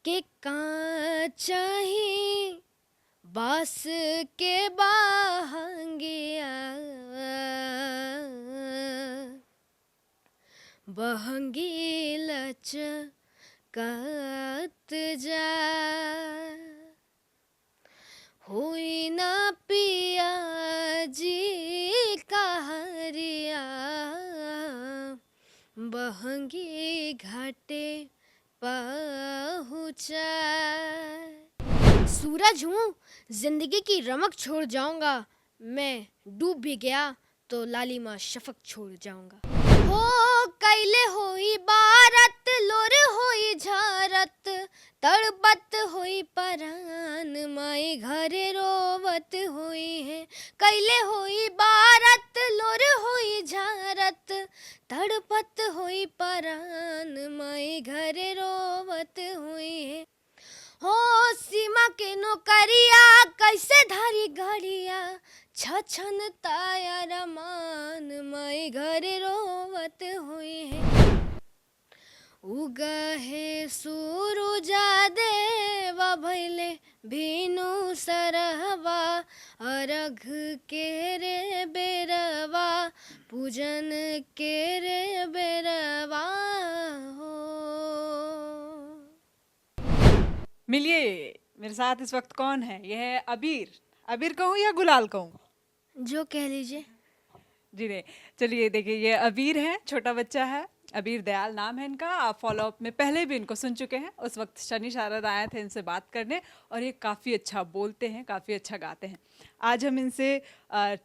के कांचाही बास के बहंगिया बहंगी लचकत जा हुई ना पिया जी कहरिया बहंगी घाटे पहुँचा। सूरज हूँ, जिंदगी की रमक छोड़ जाऊंगा, मैं डूब भी गया तो लालिमा शफक छोड़ जाऊंगा। हो कैले होई बारत लोर होई झारत तड़पत होई परान माई घरे रोवत होई है। कैले होई बारत लोर होई झारत तड़पत होई परान माई घरे रोवत होई है। हो सीमा के नौकरिया कैसे धारी गाड़िया छछन ताया रमान माई घरे रोवत हुई है। उगा है सूरुजा देवा भैले भीनु सरहवा अरघ के रे बेरवा पूजन के रे बेरवा हो। मिलिए मेरे साथ इस वक्त कौन है? यह है अबीर। अबीर कहूँ या गुलाल कहूँ? जो कह लीजिए। जी नहीं, चलिए देखिए, ये अबीर है, छोटा बच्चा है, अबीर दयाल नाम है इनका। आप फॉलोअप में पहले भी इनको सुन चुके हैं। उस वक्त शनि शारद आए थे इनसे बात करने, और ये काफ़ी अच्छा बोलते हैं, काफ़ी अच्छा गाते हैं। आज हम इनसे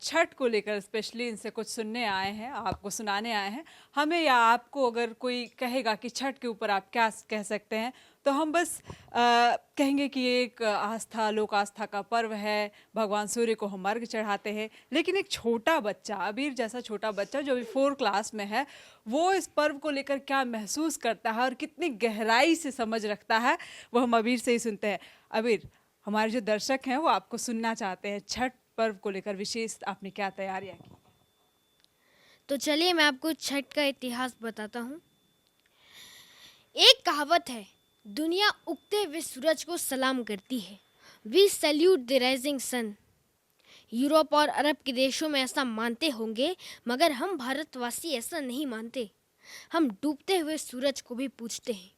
छठ को लेकर स्पेशली इनसे कुछ सुनने आए हैं, आपको सुनाने आए हैं। हमें या आपको अगर कोई कहेगा कि छठ के ऊपर आप क्या कह सकते हैं, तो हम बस कहेंगे कि ये एक आस्था, लोक आस्था का पर्व है। भगवान सूर्य को हम अर्घ चढ़ाते हैं। लेकिन एक छोटा बच्चा, अबीर जैसा छोटा बच्चा जो अभी 4 क्लास में है, वो इस पर्व को लेकर क्या महसूस करता है और कितनी गहराई से समझ रखता है, वो हम अबीर से ही सुनते हैं। अबीर, हमारे जो दर्शक हैं वो आपको सुनना चाहते हैं, छठ पर्व को लेकर विशेष आपने क्या तैयारियां की? तो चलिए मैं आपको छठ का इतिहास बताता हूँ। एक कहावत है, दुनिया उगते हुए सूरज को सलाम करती है। We salute the rising sun. Europe और अरब के देशों में ऐसा मानते होंगे, मगर हम भारतवासी ऐसा नहीं मानते। हम डूबते हुए सूरज को भी पूजते हैं,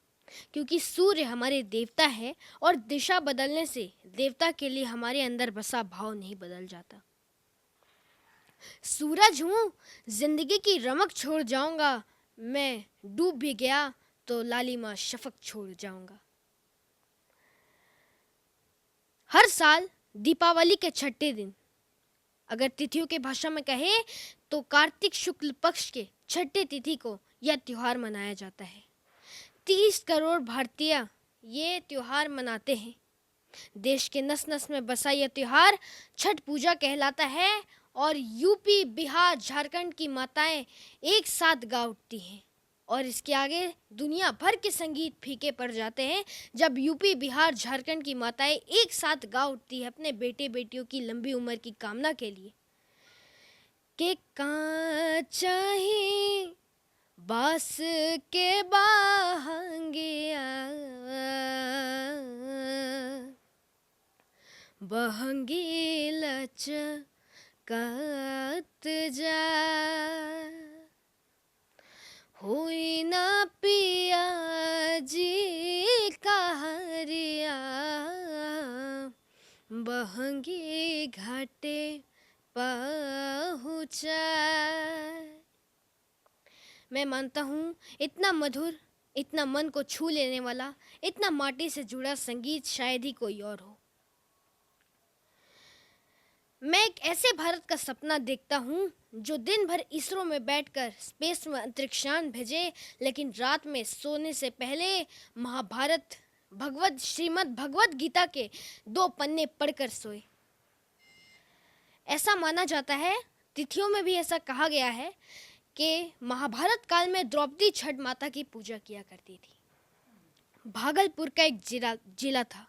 क्योंकि सूर्य हमारे देवता है और दिशा बदलने से देवता के लिए हमारे अंदर बसा भाव नहीं बदल जाता। सूरज हूँ, जिंदगी की रमक छोड़ जाऊंगा, मैं डूब भी गया तो लालिमा शफक छोड़ जाऊंगा। हर साल दीपावली के छठे दिन, अगर तिथियों के भाषा में कहे तो कार्तिक शुक्ल पक्ष के छठे तिथि को यह त्योहार मनाया जाता है। 30 करोड़ भारतीय ये त्योहार मनाते हैं। देश के नस नस में बसा यह त्योहार छठ पूजा कहलाता है, और यूपी, बिहार, झारखंड की माताएं एक साथ गा उठती हैं, और इसके आगे दुनिया भर के संगीत फीके पड़ जाते हैं जब यूपी, बिहार, झारखंड की माताएं एक साथ गा उठती है अपने बेटे बेटियों की लंबी उम्र की कामना के लिए। के कांचाही बास के बहंगिया बहंगी लचकत जा हुई ना पिया जी कहरिया बहंगी घाटे पहुँचा। मैं मानता हूँ इतना मधुर, इतना मन को छू लेने वाला, इतना माटी से जुड़ा संगीत शायद ही कोई और हो। मैं एक ऐसे भारत का सपना देखता हूँ जो दिन भर इसरो में बैठकर स्पेस में अंतरिक्षयान भेजे, लेकिन रात में सोने से पहले महाभारत, श्रीमद् भगवत गीता के 2 पन्ने पढ़कर सोए। ऐसा माना जाता है, तिथियों में भी ऐसा कहा गया है कि महाभारत काल में द्रौपदी छठ माता की पूजा किया करती थी। भागलपुर का एक जिला था,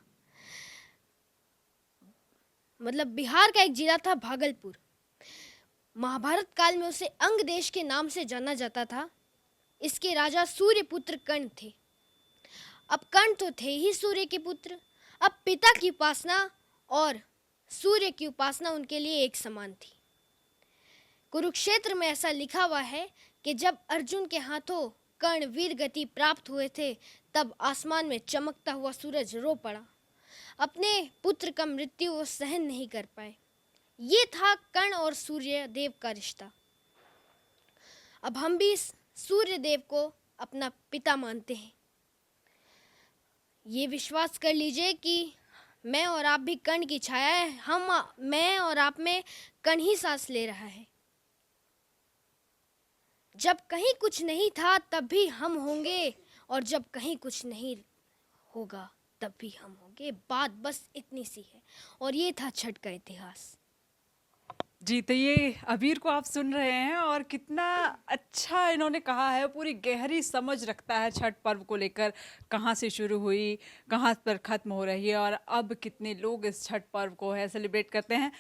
मतलब बिहार का एक जिला था भागलपुर। महाभारत काल में उसे अंग देश के नाम से जाना जाता था। इसके राजा सूर्यपुत्र कर्ण थे। अब कर्ण तो थे ही सूर्य के पुत्र। अब पिता की उपासना और सूर्य की उपासना उनके लिए एक समान थी। कुरुक्षेत्र में ऐसा लिखा हुआ है कि जब अर्जुन के हाथों कर्ण वीर गति प्राप्त हुए थे, तब आसमान में चमकता हुआ सूरज रो पड़ा। अपने पुत्र का मृत्यु वो सहन नहीं कर पाए। ये था कर्ण और सूर्य देव का रिश्ता। अब हम भी सूर्य देव को अपना पिता मानते हैं। ये विश्वास कर लीजिए कि मैं और आप भी कर्ण की छाया है। मैं और आप में कर्ण ही सांस ले रहा है। जब कहीं कुछ नहीं था तब भी हम होंगे, और जब कहीं कुछ नहीं होगा तब भी हम होंगे। बात बस इतनी सी है। और ये था छठ का इतिहास। जी, तो ये अबीर को आप सुन रहे हैं और कितना अच्छा इन्होंने कहा है, पूरी गहरी समझ रखता है छठ पर्व को लेकर, कहाँ से शुरू हुई, कहाँ पर ख़त्म हो रही है और अब कितने लोग इस छठ पर्व को है सेलिब्रेट करते हैं।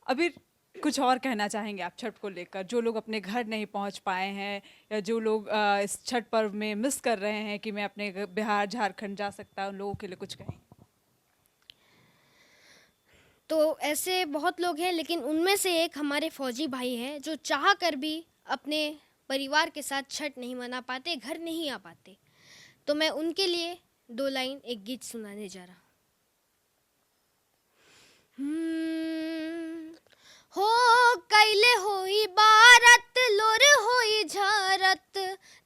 अबीर, कुछ और कहना चाहेंगे आप छठ को लेकर, जो लोग अपने घर नहीं पहुंच पाए हैं या जो लोग इस छठ पर्व में मिस कर रहे हैं कि मैं अपने बिहार झारखंड जा सकता, उन लोगों के लिए कुछ कहें? तो ऐसे बहुत लोग हैं, लेकिन उनमें से एक हमारे फौजी भाई हैं जो चाह कर भी अपने परिवार के साथ छठ नहीं मना पाते, घर नहीं आ पाते। तो मैं उनके लिए 2 लाइन एक गीत सुनाने जा रहा हूँ। हो कैले होई बारत, लोर होई झारत,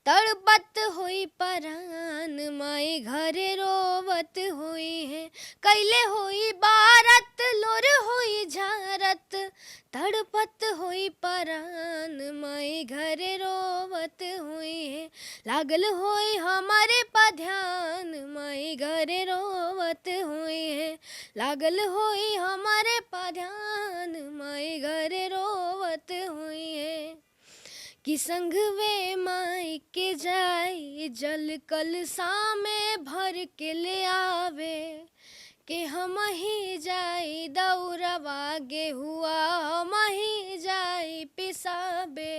तड़पत होई परान, माई घरे रोवत होई है। कैले होई बारत, लोर होई झारत, तड़पत होई परान, माई घरे रोवत होई है। लागल होई हमारे पा ध्यान, माई घरे रोवत होई है। लागल होई हमारे पा ध्यान, माई घरे रोवत होई है। कि संघवे माई के जाई, जल कलसा में भर के ले आवे, कि हम ही जाई दौरवा गेहुआ, हम ही जाई पिसाबे।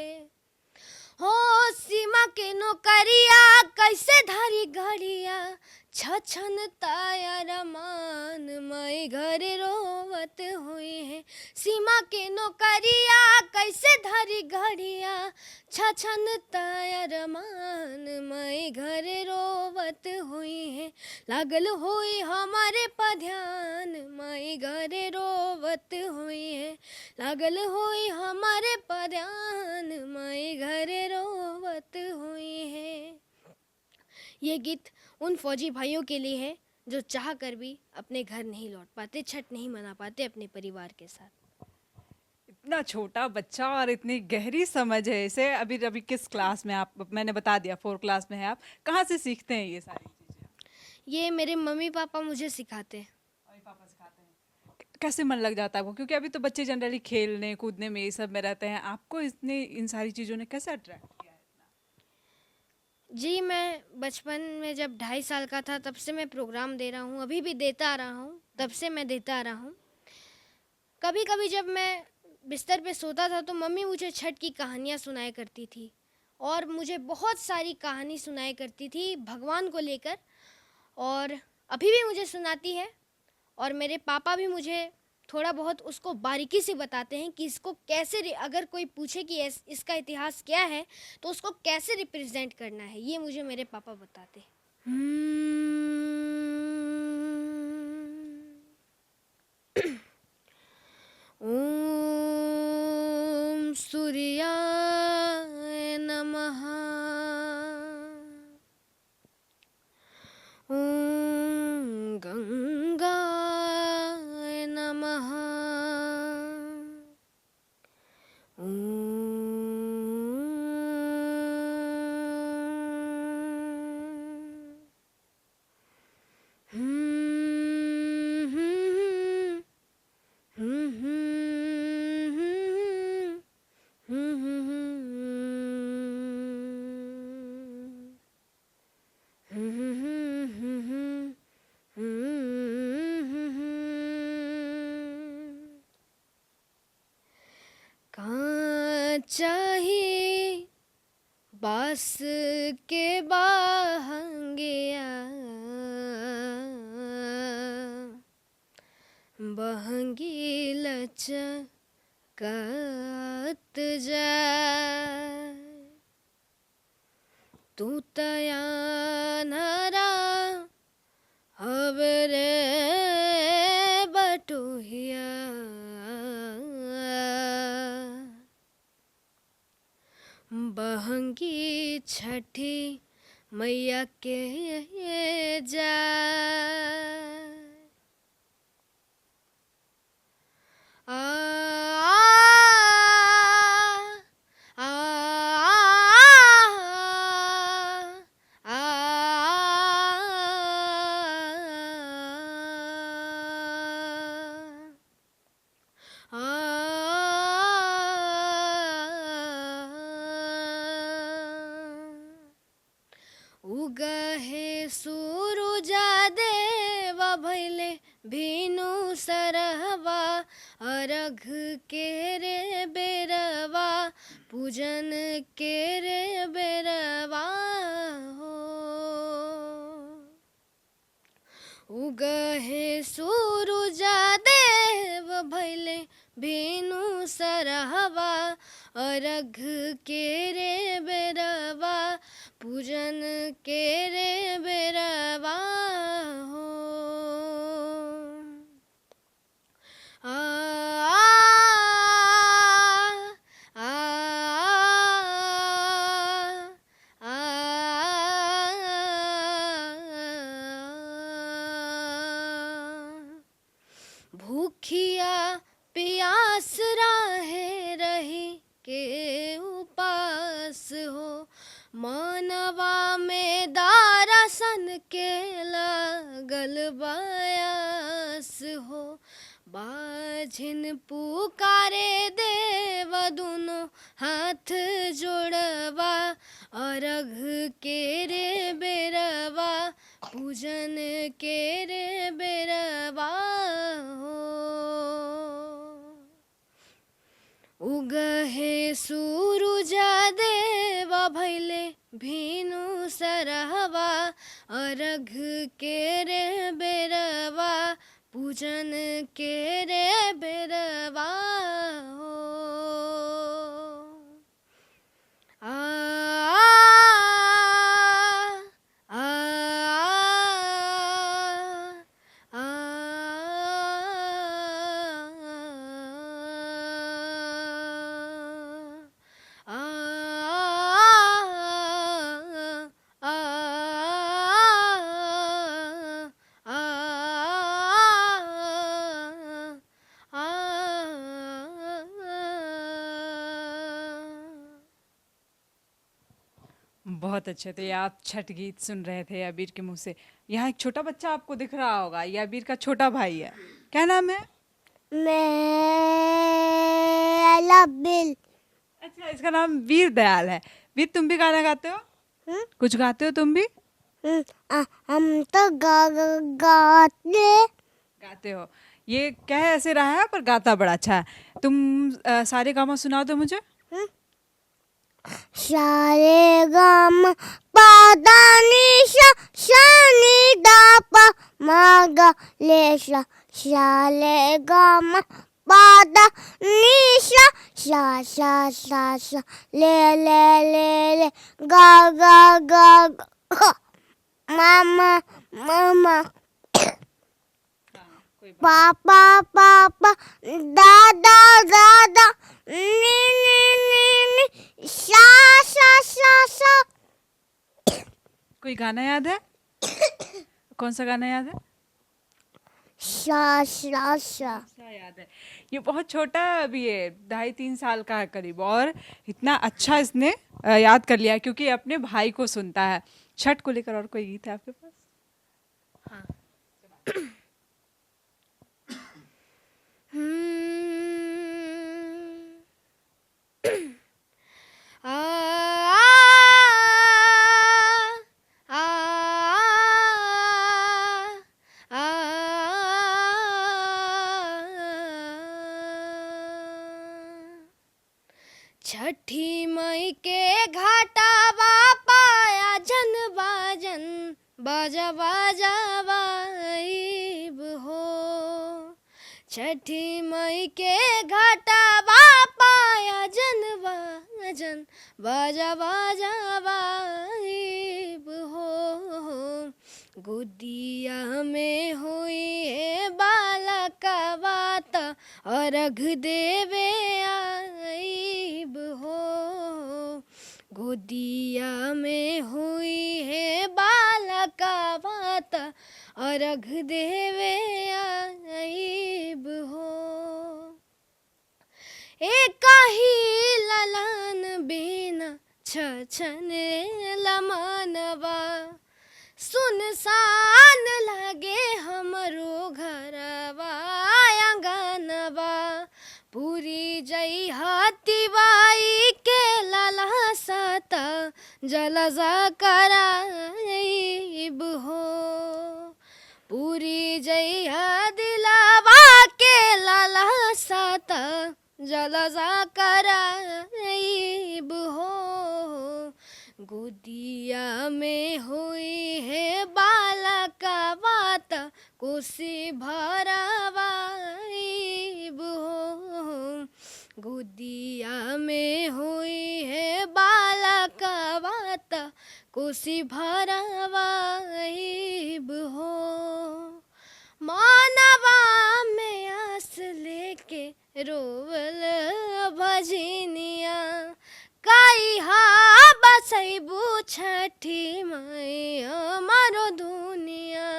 हो सीमा के नौकरिया, कैसे धरी घड़िया, छछन तायर मान, माई घरे रोवत हुई है। सीमा के नौकरिया, कैसे धरी घड़िया, छछन तायर मान, माई घरे रोवत हुई है। लागल हुई हमारे पा ध्यान, माई घरे रोवत हुई है। लागल हुई हमारे पा ध्यान, माई घरे रोवत हुई है। ये गीत उन फौजी भाइयों के लिए है जो चाह कर भी अपने घर नहीं लौट पाते, छठ नहीं मना पाते अपने परिवार के साथ। इतना छोटा बच्चा और इतनी गहरी समझ है इसे। अभी अभी किस क्लास में आप? मैंने बता दिया 4 क्लास में है आप। कहाँ से सीखते हैं ये सारी चीजें? ये मेरे मम्मी पापा मुझे सिखाते हैं। मम्मी पापा सिखाते हैं। कैसे मन लग जाता है आपको? क्योंकि अभी तो बच्चे जनरली खेलने कूदने में ये सब में रहते हैं, आपको इतने इन सारी चीजों ने कैसे अट्रैक्ट किया है इतना? जी, मैं बचपन में जब 2.5 साल का था तब से मैं प्रोग्राम दे रहा हूँ, अभी भी देता आ रहा हूँ, तब से मैं देता आ रहा हूँ। कभी कभी जब मैं बिस्तर पे सोता था तो मम्मी मुझे छठ की कहानियाँ सुनाया करती थी, और मुझे बहुत सारी कहानी सुनाया करती थी भगवान को लेकर, और अभी भी मुझे सुनाती है। और मेरे पापा भी मुझे थोड़ा बहुत उसको बारीकी से बताते हैं कि इसको कैसे अगर कोई पूछे कि इसका इतिहास क्या है तो उसको कैसे रिप्रेजेंट करना है, ये मुझे मेरे पापा बताते हैं। ओम सूर्याय नमः। ओम गंगाय नमः। चाहिए बास के बाहंगिया, बहंगी लचकत जाए तू तया नरा हवरे बटोहिया बहंगी छठी मैया के जाए आ आ उगहे सूरुजा देव भैले भीनु सरहवा अर्घ के रे बेरवा पूजन के रे बेरवा हो उगहे सूरुजा देव भैले भीनु सरहवा अर्घ के रे बेरवा पूजन के रे बेरवा हो आ आ आ भूखिया प्यास राहे रही के उपास हो मानवा में दारसन के लागल बयास हो बाझिन पुकारे देव दुनो हाथ जोड़वा अर्घ के रे बेरवा पूजन के रे बेरवा हो उगहे सूरुजा देव भैले भीनु सरहवा अर्घ के रे बेरवा पूजन के रे बेरवा हो आ आ आ बहुत अच्छे थे। आप छठ गीत सुन रहे थे अबीर के मुंह से। यहाँ एक छोटा बच्चा आपको दिख रहा होगा, ये अबीर का छोटा भाई है। क्या नाम है? मेरा बिल। अच्छा, इसका नाम वीर दयाल है। वीर, तुम भी गाना गाते हो? कुछ गाते हो तुम भी? हम तो गाते हो। ये कह ऐसे रहा है पर गाता बड़ा अच्छा है। तुम सारे गामा सुनाओ तो मुझे। सारे गम पादा निशा शानी दापा मागा लेशा शाले गम पादा निशा शा शा शा शा ले गा गा गा मामा मामा पापा पापा दादा दादा नी नी नी नी शा शा शा शा। कोई गाना याद है? कौन सा गाना याद है? शा शा शा याद है। ये बहुत छोटा है अभी, ये 2.5-3 साल का है करीब, और इतना अच्छा इसने याद कर लिया क्योंकि अपने भाई को सुनता है। छठ को लेकर और कोई गीत है आपके पास? हाँ। छठी मई के घाटावा पाया जन बाजन बाजा बाजा वाइब हो। छठी मई के घाटवा पाया जनवाजन बाजा बाजा वाइब हो गोदिया में हुई है बालका बात अर्घ देवे आइब हो गोदिया में हुई है बालका बात अर्घ देवे आइब हो एकाही ललन बिना छछन लमनवा सुनसान लगे हमरो घरवा आंगनवा पूरी जई हाथीबाई के लाला सात जलजा कराइब हो पूरी जई दिलावा के लाला सात जलजा कराइब हो गोदिया में हुई है बालका बात कोसी भरवाइब हो गोदिया में हुई है बालका बात कोसी भरवाइब हो मानवा में आस लेके रोवल भजनिया कइहा बसैबू छठी मैया मारो दुनिया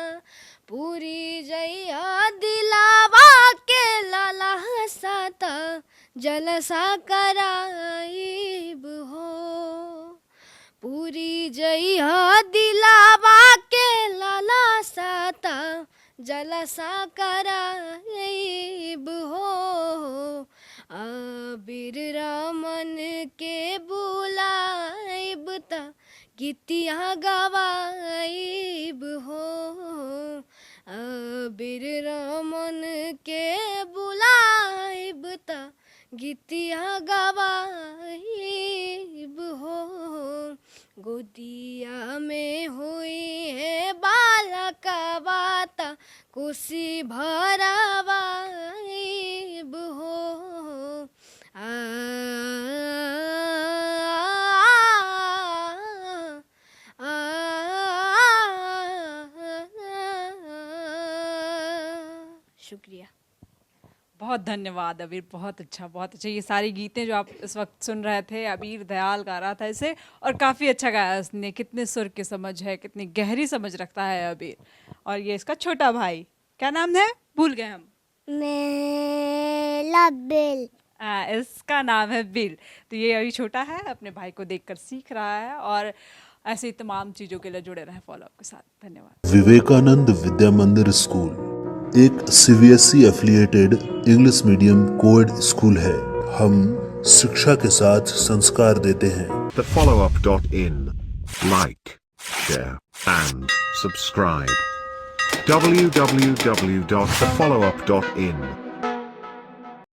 पूरी जइया दिलावा के लाला सात जलसा कराइब हो पूरी जइया दिलावा के लाला सात जलसा कराइब हो आबिर रामन के बुलाइब त गीतिया गवाइब हो आबिर रामन के बुलाइब त गीतिया गवाइब हो गोदिया में हुई है बालका बात कोसी भरवाइब हो शुक्रिया। बहुत धन्यवाद अबीर, बहुत अच्छा बहुत अच्छा। ये सारी गीतें जो आप इस वक्त सुन रहे थे अबीर दयाल गा रहा था इसे, और काफ़ी अच्छा गाया उसने। कितने सुर की समझ है, कितनी गहरी समझ रखता है अबीर। और ये इसका छोटा भाई, क्या नाम है भूल गए हम, मेला बिल। इसका नाम है बिल। तो ये अभी छोटा है, अपने भाई को देखकर सीख रहा है, और ऐसे ही तमाम चीज़ों के लिए जुड़े रहें फॉलो अप के साथ। धन्यवाद। विवेकानंद विद्या मंदिर स्कूल एक CBSE affiliated English medium coed school है। हम शिक्षा के साथ संस्कार देते हैं। thefollowup.in. Like, share and subscribe. www.thefollowup.in